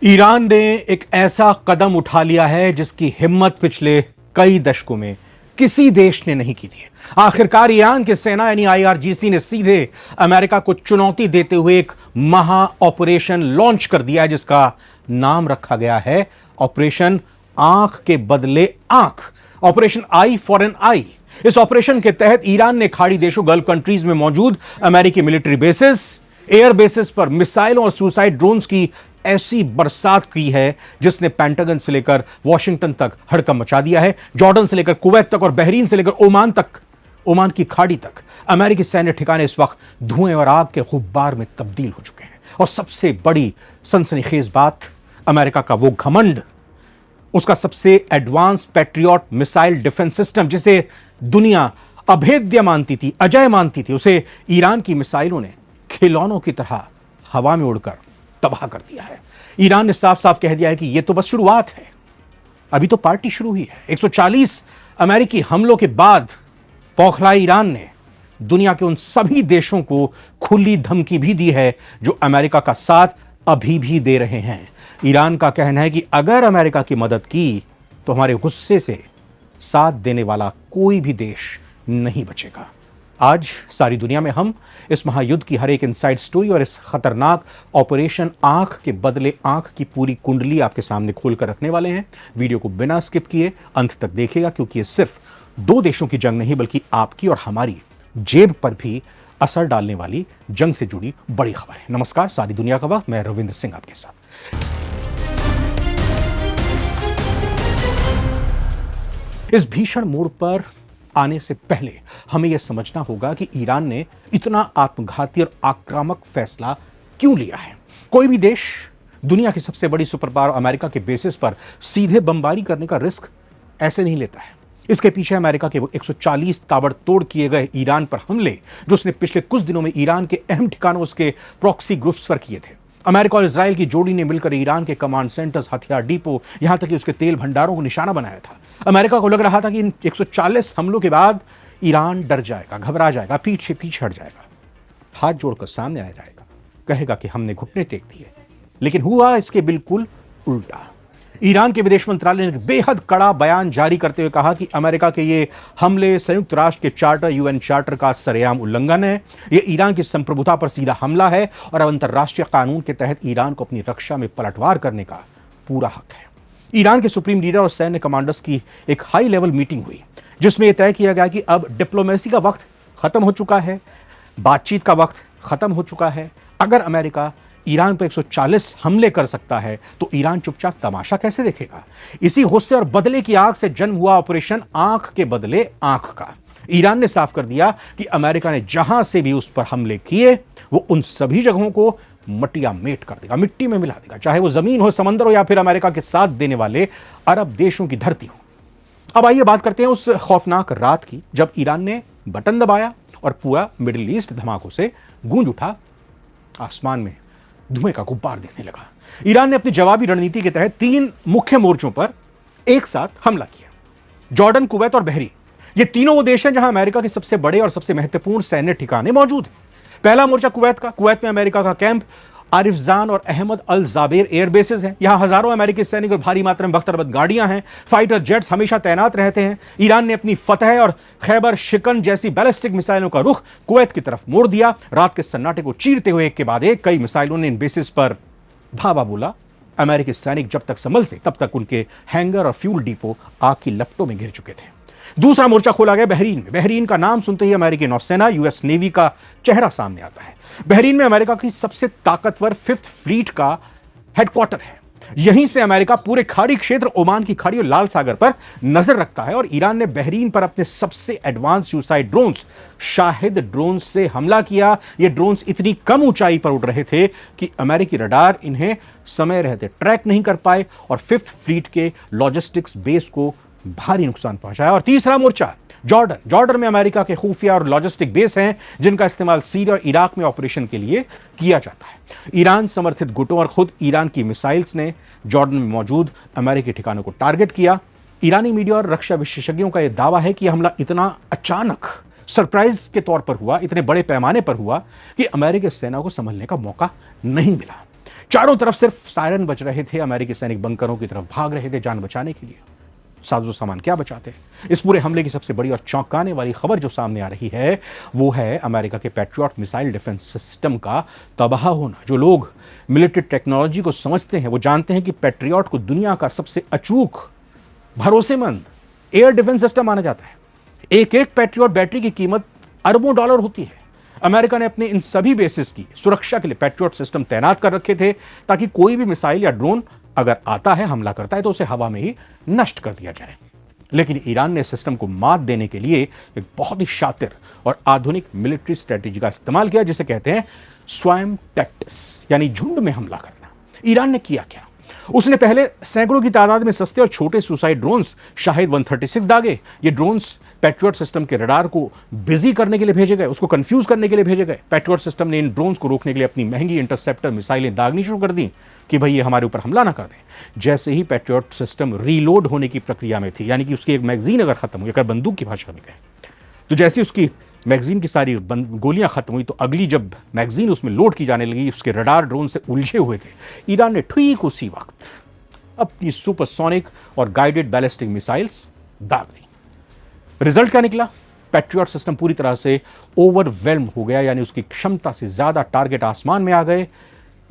Iran ने एक ऐसा कदम उठा लिया है जिसकी हिम्मत पिछले कई दशकों में किसी देश ने नहीं की थी। आखिरकार ईरान की सेना यानी आईआरजीसी ने सीधे अमेरिका को चुनौती देते हुए एक महा ऑपरेशन लॉन्च कर दिया है जिसका नाम रखा गया है ऑपरेशन आंख के बदले आंख, ऑपरेशन आई फॉर एन आई। इस ऑपरेशन के तहत ईरान ने खाड़ी देशों गल्फ कंट्रीज में मौजूद अमेरिकी मिलिट्री बेसिस, एयर बेसिस पर मिसाइलों और सुसाइड ड्रोन्स की ऐसी बरसात की है जिसने पेंटागन से लेकर वॉशिंगटन तक हड़कंप मचा दिया है। जॉर्डन से लेकर कुवैत तक और बहरीन से लेकर ओमान तक, ओमान की खाड़ी तक अमेरिकी सैन्य ठिकाने इस वक्त धुएं और आग के गुब्बार में तब्दील हो चुके हैं। और सबसे बड़ी सनसनीखेज बात, अमेरिका का वो घमंड, उसका सबसे advance patriot missile defence system जिसे दुनिया अभेद्य मानती थी, अजय मानती थी, उसे ईरान की मिसाइलों ने खिलौनों की तरह हवा में उड़कर तबाह कर दिया है। ईरान ने साफ साफ कह दिया है कि यह तो बस शुरुआत है, अभी तो पार्टी शुरू हुई है। 140 अमेरिकी हमलों के बाद बौखलाए ईरान ने दुनिया के उन सभी देशों को खुली धमकी भी दी है जो अमेरिका का साथ अभी भी दे रहे हैं। ईरान का कहना है कि अगर अमेरिका की मदद की तो हमारे गुस्से से साथ देने वाला कोई भी देश नहीं बचेगा। आज सारी दुनिया में हम इस महायुद्ध की हर एक इनसाइड स्टोरी और इस खतरनाक ऑपरेशन आंख के बदले आंख की पूरी कुंडली आपके सामने खोलकर रखने वाले हैं। वीडियो को बिना स्किप किए अंत तक देखिएगा क्योंकि ये सिर्फ दो देशों की जंग नहीं बल्कि आपकी और हमारी जेब पर भी असर डालने वाली जंग से जुड़ी बड़ी खबर है। नमस्कार, सारी दुनिया का वक्त, मैं रविंद्र सिंह आपके साथ। इस भीषण मोड़ पर आने से पहले हमें यह समझना होगा कि ईरान ने इतना आत्मघाती और आक्रामक फैसला क्यों लिया है। कोई भी देश दुनिया की सबसे बड़ी सुपर पावर अमेरिका के बेसिस पर सीधे बमबारी करने का रिस्क ऐसे नहीं लेता है। इसके पीछे अमेरिका के वो 140 ताबड़तोड़ किए गए ईरान पर हमले जो उसने पिछले कुछ दिनों में ईरान के अहम ठिकानों, उसके प्रॉक्सी ग्रुप्स पर किए थे। अमेरिका और इजराइल की जोड़ी ने मिलकर ईरान के कमांड सेंटर्स, हथियार डिपो, यहां तक कि उसके तेल भंडारों को निशाना बनाया था। अमेरिका को लग रहा था कि इन 140 हमलों के बाद ईरान डर जाएगा, घबरा जाएगा, पीछे हट जाएगा, हाथ जोड़कर सामने आ जाएगा, कहेगा कि हमने घुटने टेक दिए। लेकिन हुआ इसके बिल्कुल उल्टा। ईरान के विदेश मंत्रालय ने बेहद कड़ा बयान जारी करते हुए कहा कि अमेरिका के ये हमले संयुक्त राष्ट्र के चार्टर, यूएन चार्टर का सरेआम उल्लंघन है। यह ईरान की संप्रभुता पर सीधा हमला है और अब अंतर्राष्ट्रीय कानून के तहत ईरान को अपनी रक्षा में पलटवार करने का पूरा हक है। ईरान के सुप्रीम लीडर और सैन्य कमांडर्स की एक हाई लेवल मीटिंग हुई जिसमें यह तय किया गया कि अब डिप्लोमेसी का वक्त खत्म हो चुका है, बातचीत का वक्त खत्म हो चुका है। अगर अमेरिका ईरान पर 140 हमले कर सकता है तो ईरान चुपचाप तमाशा कैसे देखेगा। इसी गुस्से और बदले की आग से जन्म हुआ ऑपरेशन आंख के बदले आंख का। ईरान ने साफ कर दिया कि अमेरिका ने जहां से भी उस पर हमले किए वो उन सभी जगहों को मटिया मेट कर देगा, मिट्टी में मिला देगा, चाहे वो जमीन हो, समंदर हो या फिर अमेरिका के साथ देने वाले अरब देशों की धरती हो। अब आइए बात करते हैं उस खौफनाक रात की जब ईरान ने बटन दबाया और पूरा मिडिल ईस्ट धमाकों से गूंज उठा, आसमान में धुएं का गुब्बार दिखने लगा। ईरान ने अपनी जवाबी रणनीति के तहत 3 मुख्य मोर्चों पर एक साथ हमला किया। जॉर्डन, कुवैत और बहरीन, ये तीनों वो देश हैं जहां अमेरिका के सबसे बड़े और सबसे महत्वपूर्ण सैन्य ठिकाने मौजूद हैं। पहला मोर्चा कुवैत का। कुवैत में अमेरिका का कैंप आरिफजान और Ahmad Al Jaber air bases हैं। यहां हजारों अमेरिकी सैनिक और भारी मात्रा में बख्तरबंद गाड़ियां हैं। फाइटर जेट्स हमेशा तैनात रहते हैं। ईरान ने अपनी फतह और खैबर शिकन जैसी बैलिस्टिक मिसाइलों का रुख कुवैत की तरफ मोड़ दिया। रात के सन्नाटे को चीरते हुए एक के बाद एक कई मिसाइलों ने इन बेसिस पर धावा बोला। अमेरिकी सैनिक जब तक संभलते तब तक उनके हैंगर और फ्यूल डिपो आग की लपटों में घिर चुके थे। दूसरा मोर्चा खोला गया बहरीन में। बहरीन का नाम सुनते ही अमेरिकी नौसेना, यूएस नेवी का चेहरा सामने आता है। बहरीन में अमेरिका की सबसे ताकतवर 5th फ्लीट का हेडक्वार्टर है। यहीं से अमेरिका पूरे खाड़ी क्षेत्र, ओमान की खाड़ी और लाल सागर पर नजर रखता है। और ईरान ने बहरीन पर अपने सबसे advance suicide drones, Shahid drone से हमला किया। ये ड्रोन्स इतनी कम ऊंचाई पर उड़ रहे थे कि अमेरिकी रडार इन्हें समय रहते ट्रैक नहीं कर पाए और 5th फ्लीट के लॉजिस्टिक्स बेस को भारी नुकसान पहुंचाया। और तीसरा मोर्चा जॉर्डन। जॉर्डन में अमेरिका के खुफिया और लॉजिस्टिक बेस हैं जिनका इस्तेमाल सीरिया और इराक में ऑपरेशन के लिए किया जाता है। ईरान समर्थित गुटों और खुद ईरान की मिसाइल्स ने जॉर्डन में मौजूद अमेरिकी ठिकानों को टारगेट किया। ईरानी मीडिया और रक्षा विशेषज्ञों का यह दावा है कि यह हमला इतना अचानक, सरप्राइज के तौर पर हुआ, इतने बड़े पैमाने पर हुआ कि अमेरिकी सेना को संभलने का मौका नहीं मिला। चारों तरफ सिर्फ सायरन बज रहे थे, अमेरिकी सैनिक बंकरों की तरफ भाग रहे थे जान बचाने के लिए। साजो सामान क्या बचाते हैं। इस पूरे हमले की सबसे बड़ी और चौंकाने वाली खबर जो सामने आ रही है वो है अमेरिका के पैट्रियट मिसाइल डिफेंस सिस्टम का तबाह होना। जो लोग मिलिट्री टेक्नोलॉजी को समझते हैं वो जानते हैं कि पैट्रियट को दुनिया का सबसे अचूक, भरोसेमंद एयर डिफेंस सिस्टम माना जाता है। एक एक पैट्रियट बैटरी की कीमत अरबों डॉलर होती है। अमेरिका ने अपने इन सभी बेसिस की सुरक्षा के लिए पैट्रियट सिस्टम तैनात कर रखे थे ताकि कोई भी मिसाइल या ड्रोन अगर आता है, हमला करता है तो उसे हवा में ही नष्ट कर दिया जाए। लेकिन ईरान ने सिस्टम को मात देने के लिए एक बहुत ही शातिर और आधुनिक मिलिट्री स्ट्रेटेजी का इस्तेमाल किया जिसे कहते हैं स्वयं टैक्टिस, यानी झुंड में हमला करना। ईरान ने किया क्या? उसने पहले सैकड़ों की तादाद में सस्ते और छोटे सुसाइड ड्रोन्स शाहिद 136 दागे। ये ड्रोन्स पैट्रियट सिस्टम के रडार को बिजी करने के लिए भेजे गए, उसको कंफ्यूज करने के लिए भेजे गए। पैट्रियट सिस्टम ने इन ड्रोन्स को रोकने के लिए अपनी महंगी इंटरसेप्टर मिसाइलें दागनी शुरू कर दी कि भाई ये हमारे ऊपर हमला ना कर दें। जैसे ही पैट्रियट सिस्टम रीलोड होने की प्रक्रिया में थी, यानी कि उसकी एक मैगजीन अगर खत्म हुई, अगर बंदूक की भाषा में कहें, तो जैसे उसकी मैगजीन की सारी गोलियां खत्म हुई तो अगली जब मैगजीन उसमें लोड की जाने लगी, उसके रडार ड्रोन से उलझे हुए थे। ईरान ने ठीक उसी वक्त अपनी सुपरसोनिक और गाइडेड बैलिस्टिक मिसाइल्स दाग दी। रिजल्ट क्या निकला? पैट्रियट सिस्टम पूरी तरह से ओवरवेल्म हो गया, यानी उसकी क्षमता से ज्यादा टारगेट आसमान में आ गए।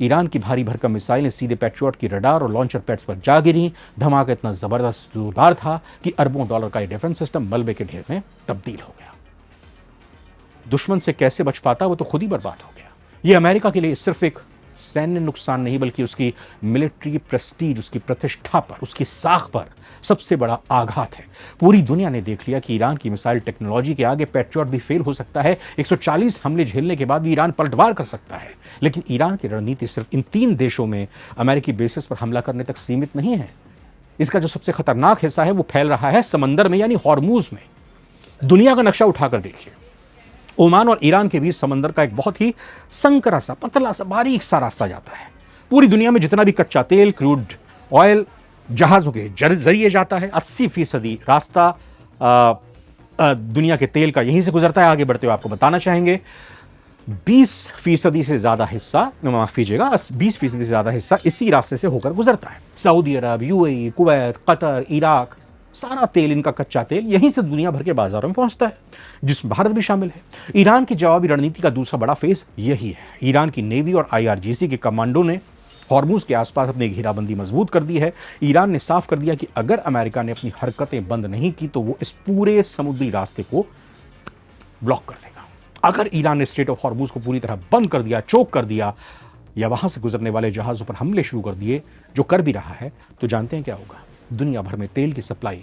ईरान की भारी भरकम मिसाइलें सीधे पैट्रियट की रडार और लॉन्चर पैड्स पर जा गिरी। धमाका इतना जबरदस्त जोरदार था कि अरबों डॉलर का यह डिफेंस सिस्टम मलबे के ढेर में तब्दील हो गया। दुश्मन से कैसे बच पाता, वो तो खुद ही बर्बाद हो गया। ये अमेरिका के लिए सिर्फ एक सैन्य नुकसान नहीं बल्कि उसकी मिलिट्री प्रेस्टीज, उसकी प्रतिष्ठा पर, उसकी साख पर सबसे बड़ा आघात है। पूरी दुनिया ने देख लिया कि ईरान की मिसाइल टेक्नोलॉजी के आगे पैट्रियट भी फेल हो सकता है। 140 हमले झेलने के बाद भी ईरान पलटवार कर सकता है। लेकिन ईरान की रणनीति सिर्फ इन 3 देशों में अमेरिकी बेसिस पर हमला करने तक सीमित नहीं है। इसका जो सबसे खतरनाक हिस्सा है वो फैल रहा है समंदर में, यानी हॉर्मूज में। दुनिया का नक्शा उठाकर देखिए, ओमान और ईरान के बीच समंदर का एक बहुत ही संकरा सा, पतला सा, बारीक सा रास्ता जाता है। पूरी दुनिया में जितना भी कच्चा तेल, क्रूड ऑयल जहाजों के जरिए जाता है, 80% रास्ता दुनिया के तेल का यहीं से गुजरता है। आगे बढ़ते हुए आपको बताना चाहेंगे 20% से ज्यादा हिस्सा, माफ कीजिएगा, 20% से ज्यादा हिस्सा इसी रास्ते से होकर गुजरता है। सऊदी अरब, यूएई, कुवैत, कतर, इराक, सारा तेल, इनका कच्चा तेल यहीं से दुनिया भर के बाजारों में पहुंचता है, जिसमें भारत भी शामिल है। ईरान की जवाबी रणनीति का दूसरा बड़ा फेज यही है। ईरान की नेवी और आईआरजीसी के कमांडो ने हॉर्मूज के आसपास अपनी घेराबंदी मजबूत कर दी है। ईरान ने साफ कर दिया कि अगर अमेरिका ने अपनी हरकतें बंद नहीं की तो वो इस पूरे समुद्री रास्ते को ब्लॉक कर देगा। अगर ईरान ने स्ट्रेट ऑफ हॉर्मूज को पूरी तरह बंद कर दिया, चोक कर दिया, या वहां से गुजरने वाले जहाजों पर हमले शुरू कर दिए, जो कर भी रहा है, तो जानते हैं क्या होगा? दुनिया भर में तेल की सप्लाई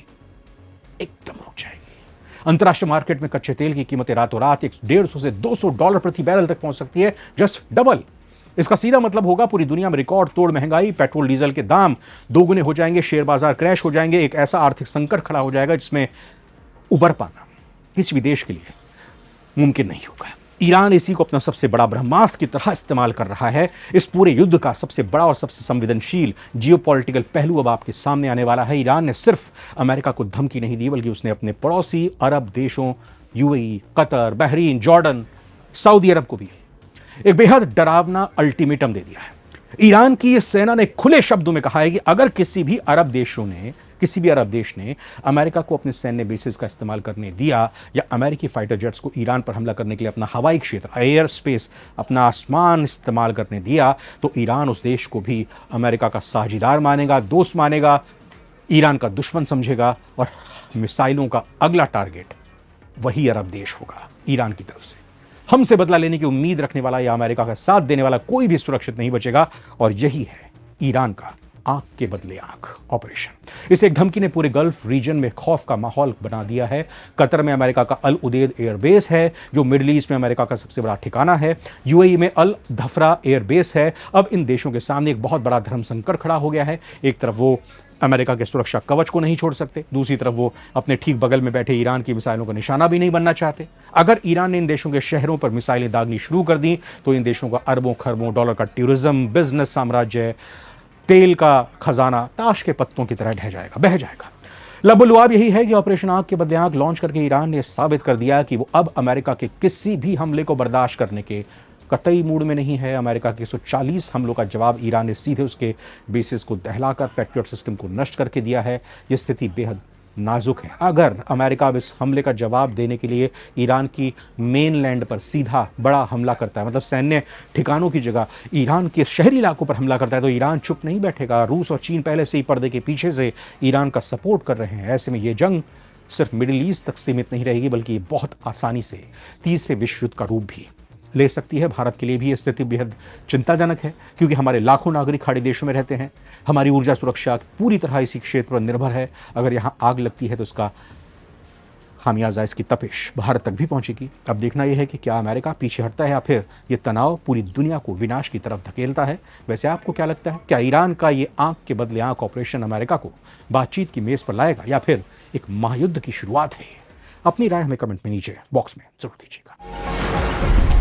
एकदम रुक जाएगी। अंतर्राष्ट्रीय मार्केट में कच्चे तेल की कीमतें रातों रात $150 से $200 प्रति बैरल तक पहुंच सकती है, जस्ट डबल। इसका सीधा मतलब होगा पूरी दुनिया में रिकॉर्ड तोड़ महंगाई, पेट्रोल डीजल के दाम दोगुने हो जाएंगे, शेयर बाजार क्रैश हो जाएंगे, एक ऐसा आर्थिक संकट खड़ा हो जाएगा जिसमें उबर पाना किसी भी देश के लिए मुमकिन नहीं होगा। ईरान इसी को अपना सबसे बड़ा ब्रह्मास्त्र की तरह इस्तेमाल कर रहा है। इस पूरे युद्ध का सबसे बड़ा और सबसे संवेदनशील जियोपॉलिटिकल पहलू अब आपके सामने आने वाला है। ईरान ने सिर्फ अमेरिका को धमकी नहीं दी बल्कि उसने अपने पड़ोसी अरब देशों, UAE, Qatar, Bahrain, Jordan, Saudi Arab को भी एक बेहद डरावना अल्टीमेटम दे दिया है। ईरान की सेना ने खुले शब्दों में कहा है कि अगर किसी भी अरब देश ने अमेरिका को अपने सैन्य बेसिस का इस्तेमाल करने दिया या अमेरिकी फाइटर जेट्स को ईरान पर हमला करने के लिए अपना हवाई क्षेत्र, एयर स्पेस, अपना आसमान इस्तेमाल करने दिया, तो ईरान उस देश को भी अमेरिका का साझेदार मानेगा, दोस्त मानेगा, ईरान का दुश्मन समझेगा और मिसाइलों का अगला टारगेट वही अरब देश होगा। ईरान की तरफ से हमसे बदला लेने की उम्मीद रखने वाला या अमेरिका का साथ देने वाला कोई भी सुरक्षित नहीं बचेगा। और यही है ईरान का आंख के बदले आंख ऑपरेशन। इस एक धमकी ने पूरे गल्फ रीजन में खौफ का माहौल बना दिया है। कतर में अमेरिका का अल उदेद एयरबेस है जो मिडिल ईस्ट में अमेरिका का सबसे बड़ा ठिकाना है। यूएई में अल धफरा एयरबेस है। अब इन देशों के सामने एक बहुत बड़ा धर्म संकट खड़ा हो गया है। एक तरफ वो अमेरिका के सुरक्षा कवच को नहीं छोड़ सकते, दूसरी तरफ वो अपने ठीक बगल में बैठे ईरान की मिसाइलों का निशाना भी नहीं बनना चाहते। अगर ईरान ने इन देशों के शहरों पर मिसाइलें दागनी शुरू कर दी तो इन देशों का अरबों खरबों डॉलर का टूरिज्म, बिजनेस साम्राज्य, तेल का खजाना ताश के पत्तों की तरह बह जाएगा। लबुलवाब यही है कि ऑपरेशन आंख के बदले आंख लॉन्च करके ईरान ने साबित कर दिया कि वो अब अमेरिका के किसी भी हमले को बर्दाश्त करने के कतई मूड में नहीं है। अमेरिका के 140 हमलों का जवाब ईरान ने सीधे उसके बेसिस को दहलाकर पैट्रियट सिस्टम को नष्ट करके दिया है। ये स्थिति बेहद नाजुक है। अगर अमेरिका अब इस हमले का जवाब देने के लिए ईरान की मेनलैंड पर सीधा बड़ा हमला करता है, मतलब सैन्य ठिकानों की जगह ईरान के शहरी इलाकों पर हमला करता है, तो ईरान चुप नहीं बैठेगा। रूस और चीन पहले से ही पर्दे के पीछे से ईरान का सपोर्ट कर रहे हैं। ऐसे में ये जंग सिर्फ मिडिल ईस्ट तक सीमित नहीं रहेगी, बल्कि ये बहुत आसानी से तीसरे विश्व युद्ध का रूप भी ले सकती है। भारत के लिए भी ये स्थिति बेहद चिंताजनक है, क्योंकि हमारे लाखों नागरिक खाड़ी देशों में रहते हैं। हमारी ऊर्जा सुरक्षा पूरी तरह इसी क्षेत्र पर निर्भर है। अगर यहाँ आग लगती है तो इसका खामियाजा, इसकी तपिश भारत तक भी पहुंचेगी। अब देखना यह है कि क्या अमेरिका पीछे हटता है या फिर ये तनाव पूरी दुनिया को विनाश की तरफ धकेलता है। वैसे आपको क्या लगता है, क्या ईरान का ये आंख के बदले आंख ऑपरेशन अमेरिका को बातचीत की मेज पर लाएगा या फिर एक महायुद्ध की शुरुआत है? अपनी राय हमें कमेंट में नीचे बॉक्स में जरूर दीजिएगा।